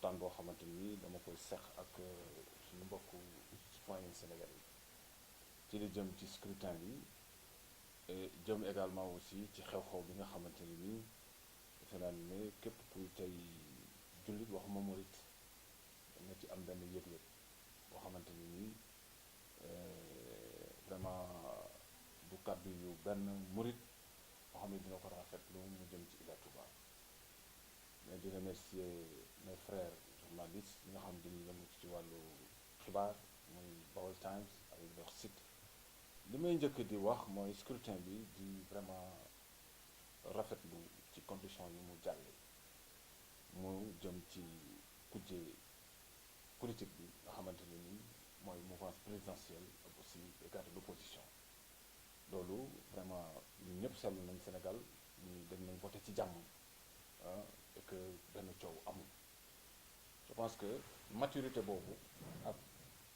waxtaan boo xamante ni dama koy seq ak suñu mbokku citoyen sénégalais ci li jëm ci scrutin bi et jëm également aussi ci xew-xew bi nga xamante ni nii defe naa ne képp kuy tey jullit waxuma murit nga ci am benn yëg-yëg boo xamante ni nii vraiment du kàddu yu benn murit boo xam ne dina ko rafetlu mu jëm ci Ila Touba mais di remercier mes frères journalistes yi nga xam ne dañuy yëngu ci wàllu xibaar muy Baol Times avec leur site li may njëkk di wax mooy scrutin bi di vraiment rafetlu ci condition yi mu jàlle mu jëm ci kujje politique bi nga xamante ne ni mooy mouvance présidentielle ak aussi les gars de l'opposition loolu vraiment ñun ñëpp seetlu nañ Sénégal ñu dañ nañ voté ci jàmm et que benn coow amul je pense que maturité boobu ak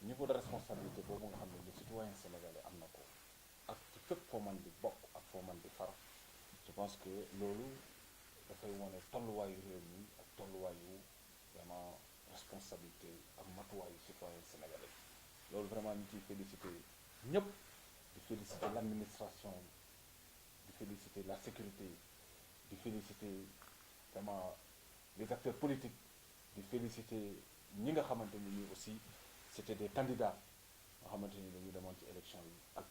niveau de responsabilité boobu nga xam ne le citoyen sénégalais am na ko ak ci fépp foo man di bokk ak foo man di far je pense que loolu dafay wane tolluwaayu réew mi ak tolluwaayu vraiment responsabilité ak matuwaayu citoyen sénégalais loolu vraiment ñu ciy félicité ñëpp di féliciter l'administration di féliciter la sécurité di féliciter vraiment les acteurs politiques di féliciter ñi nga xamante ni nii aussi c'était des candidats nga xamante ni dañu demoon ci élection yi ak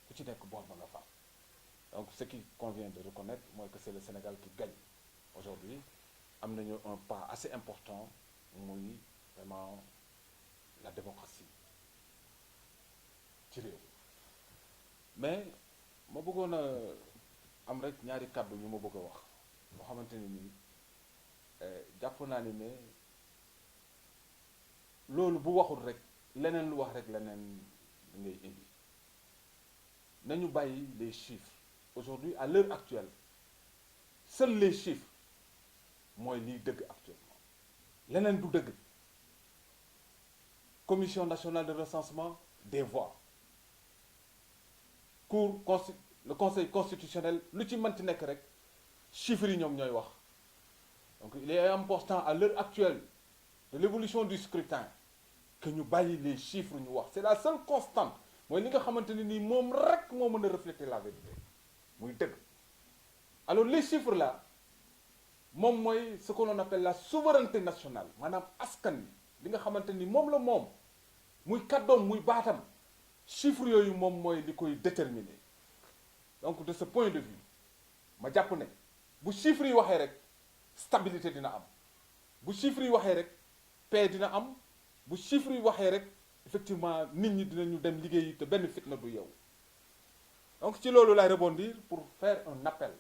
ku ci nekk boor ba nga faa donc ce qui convient de reconnaître mooy que c'est le Sénégal qui gagne aujourd'hui am nañu un pas assez important muy vraiment la démocratie ci réew mais ma bëggoon a am rek ñaari kàddu yu ma bëgg a wax boo xamante ni nii jàpp naa ni ne loolu bu waxul rek leneen lu wax rek leneen ngay indi nañu bàyyi les chiffres aujourd'hui à l'heure actuelle seuls les chiffres mooy liy dëgg actuellement leneen du dëgg commission nationale de recensement des voix le conseil constitutionnel lu ci mënti nekk rek chiffres yi ñoom ñooy wax donc il est important à l'heure actuelle de l'évolution du scrutin que ñu bàyyi les chiffres ñu wax c'est la seule constante mooy li nga xamante ne nii moom rek moo mën a refléter la vérité muy dëgg alors les chiffres là moom mooy ce que l'on appelle la souveraineté nationale maanaam askan wi li nga xamante ni moom la moom muy kàddoom muy baatam chiffres yooyu moom mooy li koy déterminer donc de ce point de vue ma jàpp ne bu chiffres yi waxee rek stabilité dina am bu chiffres yi waxee rek paix dina am bu chiffres yi waxee rek effectivement nit ñi dinañu dem liggéeyi te benn fitna du yow donc ci loolu lay rebondir pour faire un appel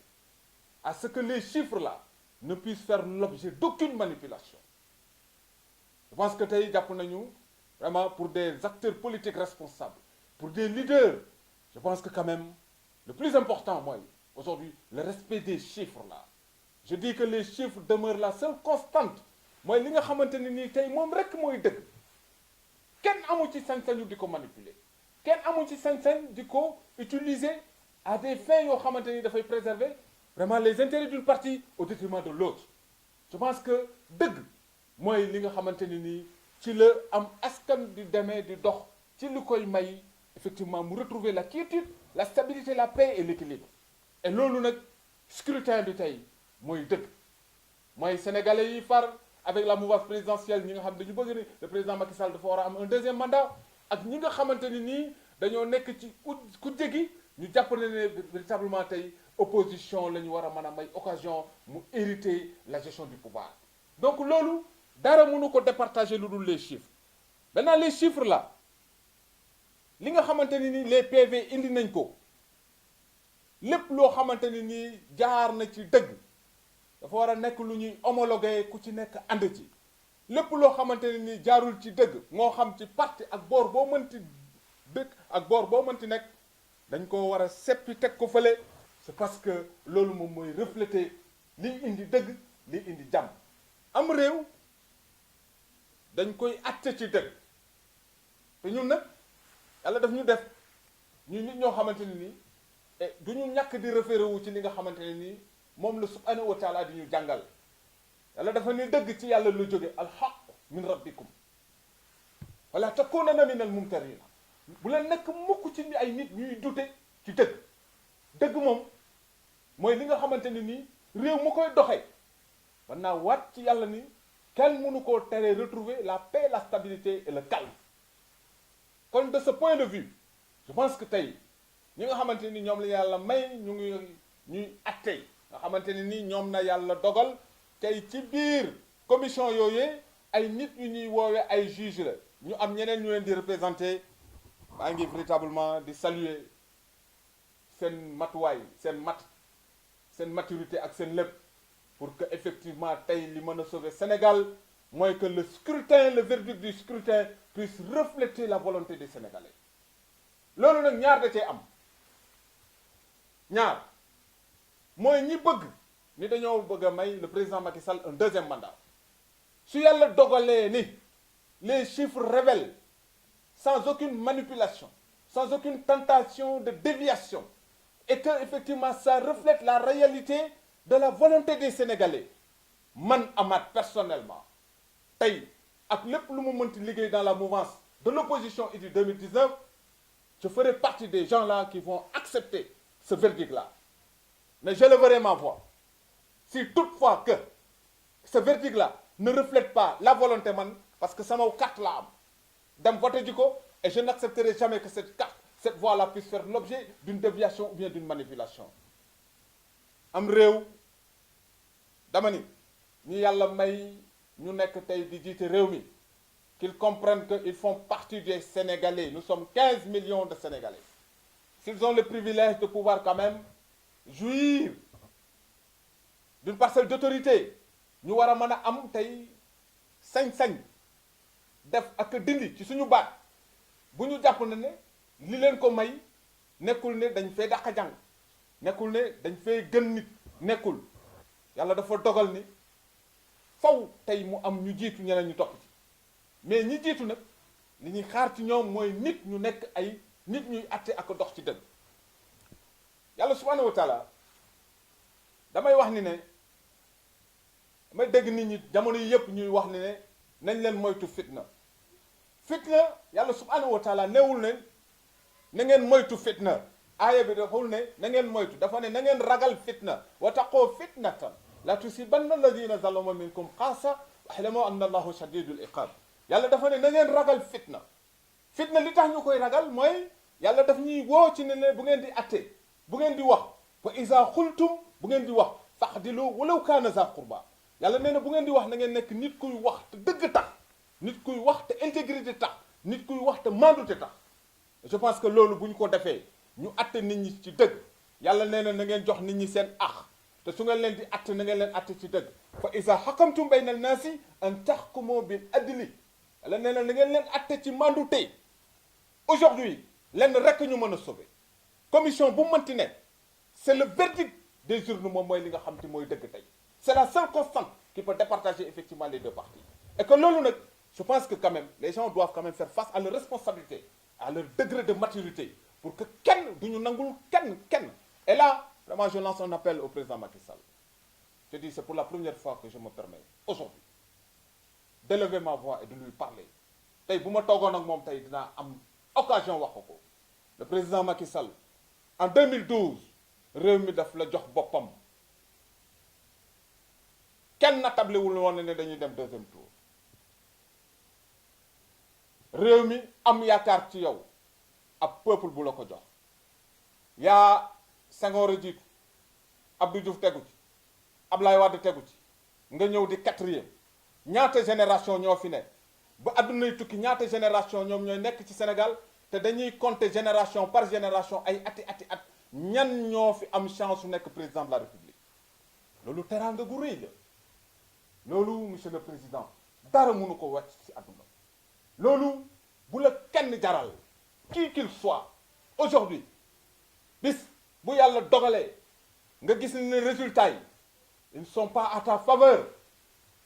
à ce que les chiffres là ne puissent faire l'objet d'aucune manipulation je pense que tey jàpp nañu vraiment pour des acteurs politiques responsables pour des leaders je pense que quand même le plus important mooy aujourd'hui le respect des chiffres là je dis que les chiffres demeurent la seule constante mooy li nga xamante ne nii tey moom rek mooy dëgg kenn amu ci sañ-sañu di ko manipuler kenn amu ci sañ-sañ di ko utiliser à des fins yoo xamante ni dafay préserver vraiment les intérêts d'une partie au détriment de l'autre je pense que dëgg mooy li nga xamante ni nii ci la am askan di demee di dox ci lu koy may effectivement mu retrouver la quiétude la stabilité la paix et l'équilibre et loolu nag scrutin bi tey mooy dëgg mooy sénégalais yi far avec la mouvance présidentielle ñi nga xam dañu bëgg ni le président Macky Sall dafa war a am un deuxième mandat ak ñi nga xamante ni nii dañoo nekk ci kujje gi ñu jàpp ne véritablement tey opposition la ñu war a mën a may occasion mu hériter la gestion du pouvoir donc loolu dara mënu ko départager lu dul les chiffres maintenant les chiffres là li nga xamante ni nii les PV indi nañ ko lépp loo xamante ni nii jaar na ci dëgg dafa war a nekk lu ñuy homologué ku ci nekk ànd ci lépp loo xamante ne ni jaarul ci dëgg moo xam ci parti ak boor boo mënti dëkk ak boor boo mënti nekk dañ ko war a seppi teg ko fële c'est parce que loolu moom mooy refléter liy indi dëgg liy indi jàmm am réew dañ koy atte ci dëgg te ñun nag yàlla daf ñu def ñu nit ñoo xamante ne nii du ñu ñàkk di référé wu ci li nga xamante ne nii moom la subhanahu wa taala di ñu jàngal yàlla dafa ni dëgg ci yàlla lu jóge alxaq min rabbikum wala takunanna minal mumtarin bu leen nekk mukk ci ay nit ñuy dute ci dëgg dëgg moom mooy li nga xamante ne nii réew mu koy doxee war naa waat ci yàlla ni kenn mënu koo teree retrouver la paix, la stabilité et le calme. Kon de ce point de vue je pense que tey ñi nga xamante ni ñoom la yàlla may ñu ngi ñuy attey nga xamante ne ni ñoom na yàlla dogal tey ci biir commission yooyee ay nit yu ñuy woowee ay juge la ñu am ñeneen ñu leen di représenter maa ngi véritablement di saluer seen matuwaay seen maturité ak seen lépp pour que effectivement tey li mën a sauver Sénégal mooy que le scrutin, le verdict du scrutin puisse refléter la volonté des Sénégalais loolu nag ñaar da cee am ñaar mooy ñi bëgg ni dañoo bëgg a may le président Macky Sall un deuxième mandat su yàlla dogalee ni les chiffres révèlent sans aucune manipulation sans aucune tentation de déviation et que effectivement ça reflète la réalité de la volonté des Sénégalais man Amath personnellement tey ak lépp lu mu mënti liggéey dans la mouvance de l'opposition et du 2019 je ferai partie des gens là qui vont accepter ce verdict là mais je leverai ma voix si toutefois que ce verdict là ne reflète pas la volonté man parce que sama carte la am dem voter ji ko et je n'accepterai jamais que cette voie là puisse faire l'objet d'une déviation ou bien d'une manipulation am réew dama ni ñi yàlla may ñu nekk tey di jiite réew mi qu'ils comprennent qu'ils font partie des Sénégalais nous sommes 15 millions de Sénégalais s'ils ont le privilège de pouvoir quand même jouir d'une parcelle d'autorité ñu war a mën a am tey sañ-sañ def ak dindi ci suñu baat bu ñu jàpp ne li leen ko may nekkul ne dañ fee dàq jàng nekkul ne dañ fee gën nit nekkul yàlla dafa dogal ni faw tey mu am ñu jiitu ñeneen ñu topp ci mais ñi jiitu nag li ñuy xaar ci ñoom mooy nit ñu nekk ay nit ñuy atte ak dox ci dëgg yàlla subhanahu wa taala damay wax ni ne damay dégg nit ñi jamono yi yëpp ñuy wax ni ne nañ leen moytu fitna yàlla subhanahu wa taala newul ne na ngeen moytu fitna aaya bi daful ne na ngeen moytu dafa ne na ngeen ragal fitna wa taqoo fitnatan la tusibanna alladina zalamu minkum xaasa waxlamu anna allahu shadidul iqab yàlla dafa ne na ngeen ragal fitna li tax ñu koy ragal mooy yàlla daf ñuy woo ci ne bu ngeen di atte bu ngeen di wax wa iza xultum bu ngeen di wax fa'dilu walaw kaana za qurba yàlla nee na bu ngeen di wax na ngeen nekk nit kuy wax te dëgg tax nit kuy wax te intégrité tax nit kuy wax te mandute tax je pense que loolu bu ñu ko defee ñu atte nit ñi ci dëgg yàlla nee na ngeen jox nit ñi seen ax te su ngeen leen di atte na ngeen leen atte ci dëgg fa iza hakamtum bayna an-naasi an tahkumu bil adli yàlla nee na ngeen leen atte ci mandute aujourd'hui lenn rek ñu mën a sauver commission bu mënti ne c'est le verdict des urnes moom mooy li nga xam te mooy dëgg tey c'est la seule constante qui peut départager effectivement les deux parties et que loolu nag je pense que quand même les gens doivent quand même faire face à leurs responsabilités à leur degré de maturité pour que kenn du ñu nangul kenn et là vraiment je lance un appel au président Macky Sall je dis c'est pour la première fois que je me permets aujourd'hui d'élever ma voix et de lui parler tey bu ma toogoon ak moom tey dinaa am occasion wax ko le président Macky Sall en 2012 réew mi daf la jox boppam kenn natablewul woon ne dañuy dem deuxième tour réew mi am yaakaar ci yow ab peuple bu la ko jox yaa Senghor a jiitu Abdou Diouf tegu ci Ablaye Wade tegu ci nga ñëw di quatrième ñaata génération ñoo fi ne ba addunay tukki ñaata génération ñoom ñooy nekk ci Sénégal te dañuy compter génération par génération ay ati at ñan ñoo fi am chance su nekk président de la République loolu teraanga gu rëy la loolu monsieur le président dara mënu ko wàcc ci adduna loolu bu la kenn jaral qui qu'il soit aujourd'hui bis bu yàlla dogalee nga gis ne résultats yi ils ne sont pas à ta faveur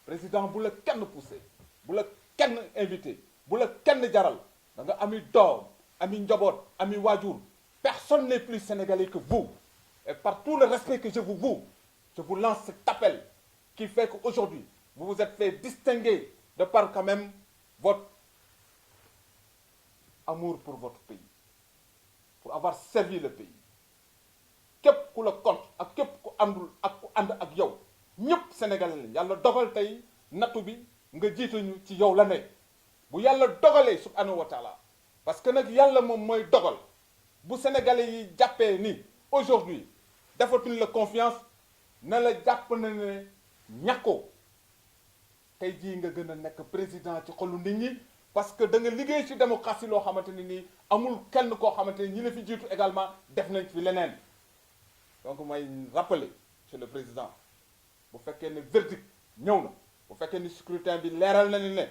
président bu la kenn poussé bu la kenn invité bu la kenn jaral da nga ami doom ami njaboot ami waajur personne n'est plus sénégalais que vous et par tout le respect que je vous lance cet appel qui fait qu'aujourd'hui vous vous êtes fait distinguer de par quand même votre amour pour votre pays, pour avoir servi le pays. képp ku la compte ak képp ku àndul ak ku ànd ak yow ñëpp sénégalais lañ yàlla dogal tey nattu bi nga jiituñu ci yow la ne bu yàlla dogalee subhanahu wa taala parce que nag yàlla moom mooy dogal bu sénégalais yi jàppee ni aujourd'hui defatuñ la confiance na la jàpp na ne ñàkkoo tey jii nga gën a nekk président ci xolu nit ñi parce que da nga liggéey ci démocratie loo xamante ni nii amul kenn koo xamante ni ñi la fi jiitu également def nañ fi leneen donc may rappeler monsieur le président bu fekkee ne verdict ñëw na bu fekkee ni scrutin bi leeral na ni ne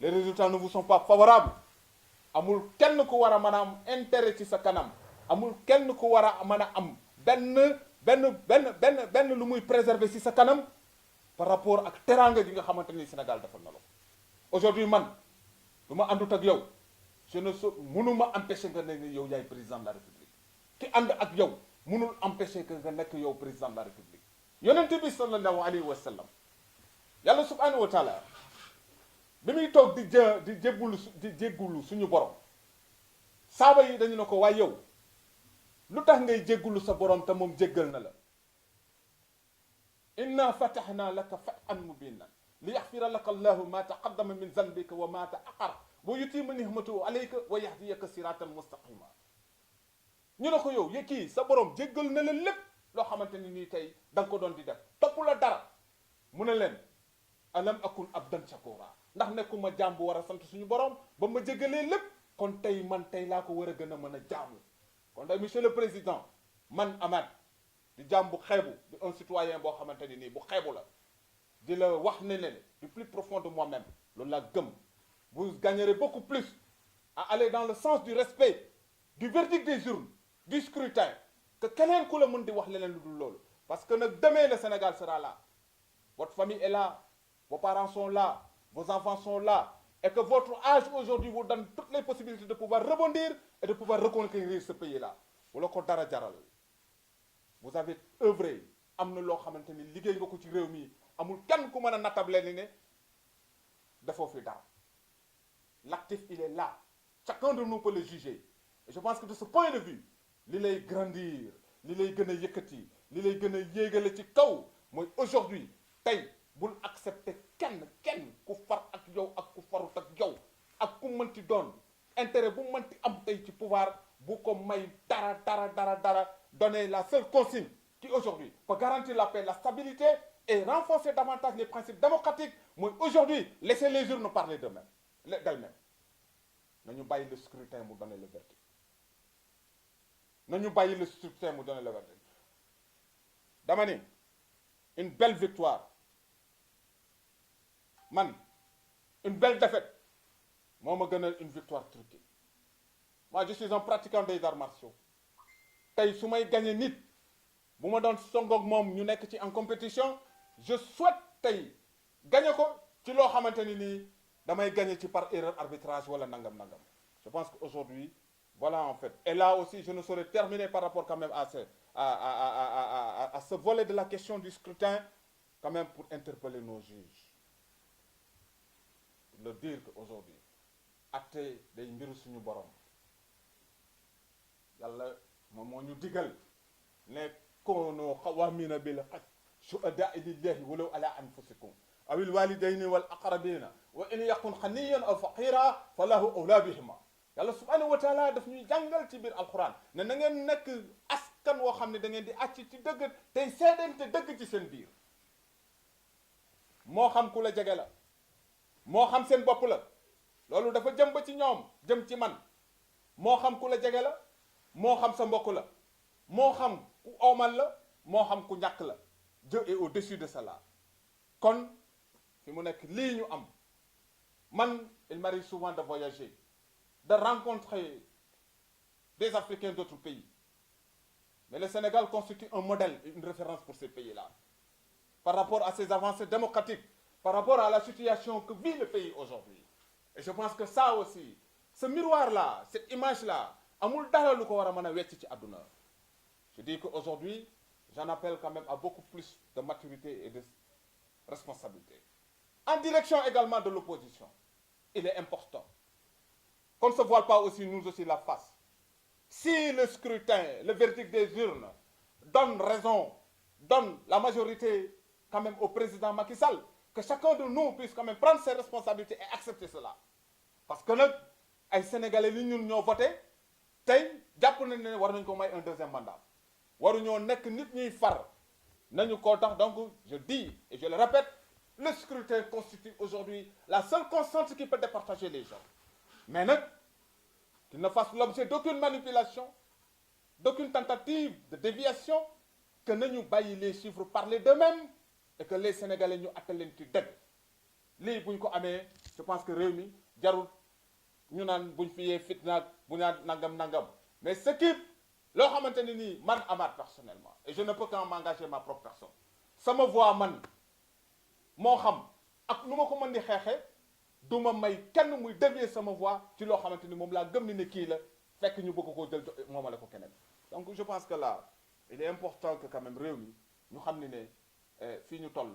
les résultats ne vous sont pas favorables amul kenn ku war a mën a am intérêt ci sa kanam amul kenn ku war a mën a am benn lu muy préserver ci sa kanam par rapport ak teraanga gi nga xamante ni Sénégal defal na la ko aujourd'hui man du ma àndut ak yow je ne sais mënuma empêcher nga ne yow yaay président de la république ki ànd ak yow mënul empêcher que nga nekk yow président de la république yonent bi sallallahu alayhi wa sallam yàlla subhanahu wa taala bi muy toog di jéggulu suñu borom saaba yi dañu ne ko waaye yow lu tax ngay jéggulu sa borom te moom jéggal na la inna fatahna laka fathan mubinan li yaxfira laka allahu ma taqaddama min zanbika wa ma ta'akhkhara wa yutimma nihmatahu alayka wa yahdiyaka siratan mustaqima ñu ne ko yow kii sa borom jéggal na la lépp loo xamante ni nii tey da nga ko doon di def topp la dara mu ne leen alam akun abdan shakura ndax nekkuma jaam bu war a sant suñu borom ba ma jéggalee lépp kon tey man tey laa ko war a gën a mën a jaamu kon tey monsieur le président man Amath di jaam bu xeebu di un citoyen boo xamante ni nii bu xeebu la di la wax ne leen du plus profond de moi-même loolu laa gëm vous gagnerez beaucoup plus à aller dans le sens du respect du verdict des urnes du scrutin que keneen ku la mën di wax leneen lu dul loolu parce que nag demain le Sénégal sera là votre famille est là vos parents sont là vos enfants sont là et que votre âge aujourd'hui vous donne toutes les possibilités de pouvoir rebondir et de pouvoir reconquérir ce pays-là wala ko dara jaral vous avez œuvré am na loo xamante ni liggéey nga ko ci réew mi amul kenn ku mën a natable ni ne dafoo fi dara l'actif il est là chacun de nous peut le juger et je pense que de ce point de vue li lay grandir li lay gën a yëkkati li lay gën a yéegale ci kaw mooy aujourd'hui tey bul accepter kenn ku far ak yow ak ku farut ak yow ak ku mënti doon intérêt bu mënti am tey ci pouvoir bu ko may dara donner la seule consigne qui aujourd'hui peut garantir la paix la stabilité et renforcer davantage les principes démocratiques mooy aujourd'hui laisser les urnes parler d'elles-mêmes nañu bàyyi le scrutin mu donner le verdict nañu bàyyi le scrutin mu donner le verdict dama ni une belle victoire man une belle défaite moo ma gënal une victoire truquée moi je suis un pratiquant des arts martiaux tey su may gagné nit bu ma doon songoog moom ñu nekk ci en compétition je souhaite tey gagné ko ci loo xamante ni nii damay gagné ci par erreur arbitrage wala nangam je pense que aujourd'hui voilà en fait et là aussi je ne saurais terminer par rapport quand même à ce volet de la question du scrutin quand même pour interpeller nos juges pour leur dire que aujourd'hui atte day mbiru suñu borom yàlla moom moo ñu digal ne kono xawaamina bil haqq shuhada'a lillahi walaw ala anfusikum awil walidayni wal aqrabina wa in yakun xaniyan aw faqira falahu awla bihima yàlla subhanahu wa taala daf ñuy jàngal ci biir alquran ne na ngeen nekk askan woo xam ne da ngeen di àcc ci dëgg tey seedante dëgg ci seen biir moo xam ku la jege la moo xam seen bopp la loolu dafa jëm ba ci ñoom jëm ci man moo xam ku la jege la moo xam sa mbokk la moo xam ku oomal la moo xam ku ñàkk la Dieu est au-dessus de cela kon fi mu nekk lii ñu am man il m'arrive souvent de voyager de rencontrer des Africains d'autres pays mais le Sénégal constitue un modèle et une référence pour ces pays-là par rapport à ses avancées démocratiques par rapport à la situation que vit le pays aujourd'hui et je pense que ça aussi ce miroir-là cette image-là amul dara lu ko war a mën a wecc ci àdduna je dis que aujourd'hui j'en appelle quand même à beaucoup plus de maturité et de responsabilité en direction également de l'opposition. Il est important qu'on ne se voile pas aussi, nous aussi, la face. Si le scrutin, le verdict des urnes, donne raison, donne la majorité quand même au président Macky Sall, que chacun de nous puisse quand même prendre ses responsabilités et accepter cela. Parce que nag ay sénégalais li ñun ñoo voté tey jàpp nañ ne war nañ ko may un deuxième mandat waruñoo nekk nit ñuy far nañu koo tax. Donc je dis et je le répète, le scrutin constitue aujourd'hui la seule constante qui peut départager les gens. Mais nag qu'il ne fasse l'objet d'aucune manipulation, d'aucune tentative de déviation, que nañu bàyyi les chiffres parler d'eux-mêmes et que les sénégalais ñu attal leen ci dëgg. lii bu ñu ko amee je pense que réew mi jarul ñu naan buñ fiyee fitnaak bu ñaan nangam mais ce qui loo xamante ni nii man Amath personnellement, et je ne peux qu'en m'engager ma propre personne, sama voix man moo xam ak nu ma ko mën di xeexee du ma may kenn muy dévier sama voix ci loo xamante ni moom laa gëm ni ne kii la fekk ñu bëgg koo jël moomale ko keneen. Donc je pense que là il est important que quand même réew mi ñu xam ni ne fii ñu toll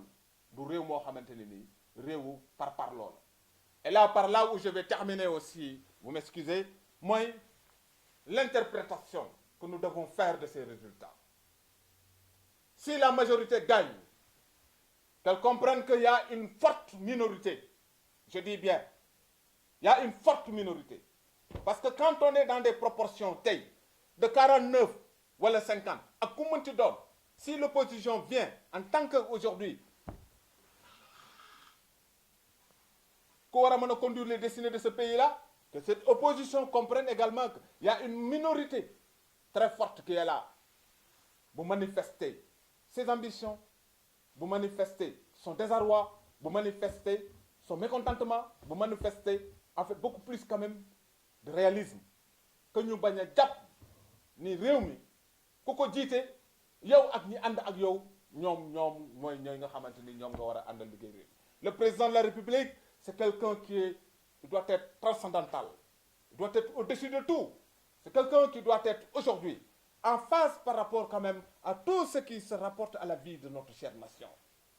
du réew moo xamante ni nii réewu par loolu. Et là par là où je vais terminer aussi, vous m'excusez, mooy l'interprétation que nous devons faire de ces résultats. Si la majorité gagne, qu'elle comprenne qu'il y a une forte minorité, je dis bien, il y a une forte minorité. Parce que quand on est dans des proportions tey de 49 wala 50 ak ku mën ci doon, si l'opposition vient en tant qu'aujourd'hui ku war a mën a conduire les destinées de ce pays-là, que cette opposition comprenne également qu'il y a une minorité très forte qui est là, bu manifester ses ambitions, bu manifester son désarroi, bu manifester son mécontentement, bu manifester en fait beaucoup plus quand même de réalisme, que ñu bañ a jàpp ni réew mi ku ko jiite yow ak ñi ànd ak yow ñoom mooy ñooy nga xamante ni ñoom nga war a àndal liggéey réew. Le président de la République, c'est quelqu'un il doit être transcendantal, il doit être au-dessus de tout. C'est quelqu'un qui doit être aujourd'hui en phase par rapport quand même à tout ce qui se rapporte à la vie de notre chère nation.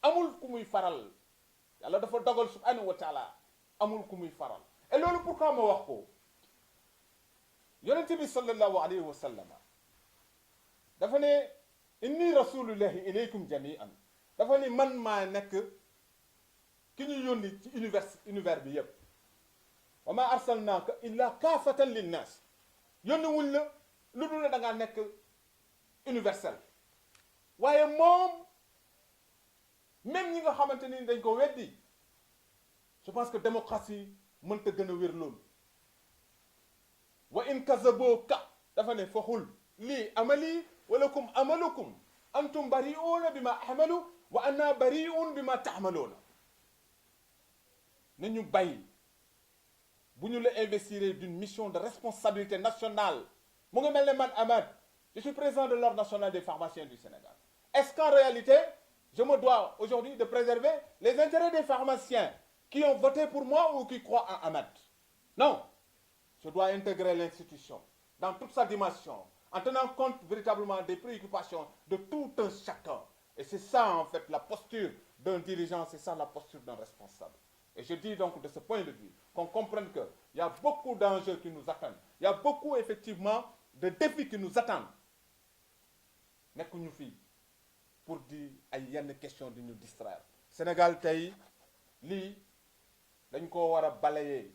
Amul ku muy faral, yàlla dafa dogal subhanahu wa taala amul ku muy faral. Et loolu pourquoi ma wax ko, yonent bi sallallahu alayhi wa sallam dafa ne inni rasulullahi ilaykum jami'an, dafa ne man maa nekk ki ñu yónni ci univers bi yépp. wa ma arsalnaaka illa kaafatan linnaas, yónni wuñ la lu dul ne da ngaa nekk universel. waaye moom même ñi nga xamante ni dañ ko weddi, je pense que démocratie mënta gën a wér loolu. wa in kazabooka dafa ne faxul lii amali walakum amalukum antum bari'uuna bima ahmalu wa anna bari'un bima ta'maluuna. nañu bàyyi bu ñu la investir d'une mission de responsabilité nationale. mu ngi mel ne man Amath, je suis président de l'ordre national des pharmaciens du Sénégal. Est-ce qu'en réalité je me dois aujourd'hui de préserver les intérêts des pharmaciens qui ont voté pour moi ou qui croient en Amath? Non, je dois intégrer l'institution dans toute sa dimension, en tenant compte véritablement des préoccupations de tout un chacun. Et c'est ça en fait la posture d'un dirigeant, c'est ça la posture d'un responsable. Et je dis donc de ce point de vue qu'on comprenne qu'il y a beaucoup d'enjeux qui nous attendent. Il y a beaucoup effectivement de défis qui nous attendent. nekkuñu fii pour di ay yenn question di ñu distraire. Sénégal tey lii dañ ko war a balayer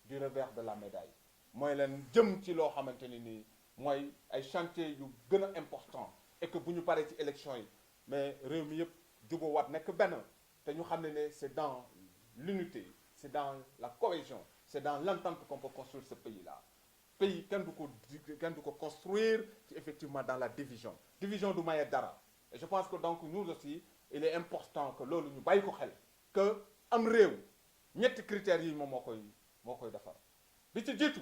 du revers de la médaille. mooy leen jëm ci loo xamante ni nii mooy ay chantier yu gën a important et que bu ñu paree ci élection yi mais réew mi yëpp jubóowaat nekk benn te ñu xam ne c'est dans l'unité, c'est dans la cohésion, c'est dans l'entente qu'on peut construire ce pays-là. Pays kenn du ko construire ci effectivement dans la division du maye dara. Et je pense que donc nous aussi il est important que loolu ñu bàyyi ko xel, que am réew ñetti critères yi moom moo koy defar. bi ci jiitu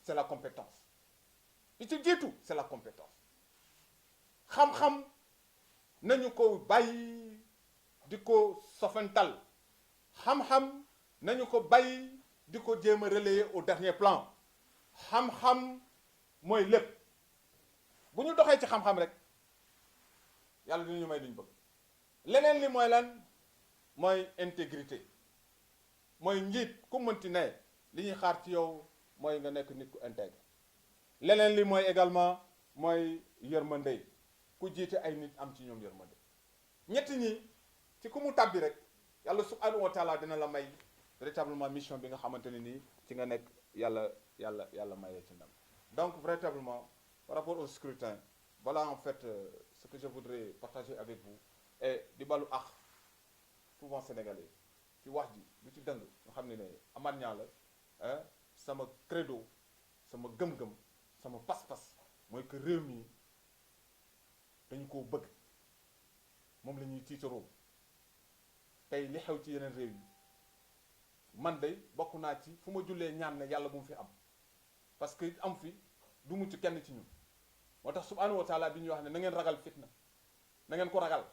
c'est la compétence, bi ci jiitu c'est la compétence. xam-xam nañu ko bàyyi di ko sofental, xam-xam nañu ko bàyyi di ko jéem a relayer au dernier plan. xam-xam mooy lépp. bu ñu doxee ci xam-xam rek yàlla dinañu may li ñu bëgg. leneen li mooy lan mooy intégrité. mooy njiit ku mënti ne li ñuy xaar ci yow mooy nga nekk nit ku intègre leneen li mooy également mooy yërmande ku jiite ay nit am ci ñoom yërmande ñetti ñi ci ku mu tàbbi rek yàlla subhanahu wa taala dina la may véritablement mission bi nga xamante ne nii ci nga nekk yàlla mayee ci ndam. Donc véritablement par rapport au scrutin voilà en fait ce que je voudrais partager avec vous et di balu ax souvent sénégalais ci wax ji lu ci dëng nga xam ne ne Amath Niang la sama credo sama gëm-gëm sama pas-pas mooy que réew mi dañu koo bëgg moom la ñuy tiitaroo tey li xew ci yeneen réew yi man de bokk naa ci fu ma jullee ñaan ne yàlla bu mu fi am parce que am fi du mucc kenn ci ñun moo tax subhanahu wa taala bi ñuy wax ne na ngeen ragal fitna na ngeen ko ragal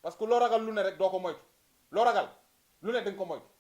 parce que loo ragal lu ne rek doo ko moytu loo ragal lu ne dañ ko moytu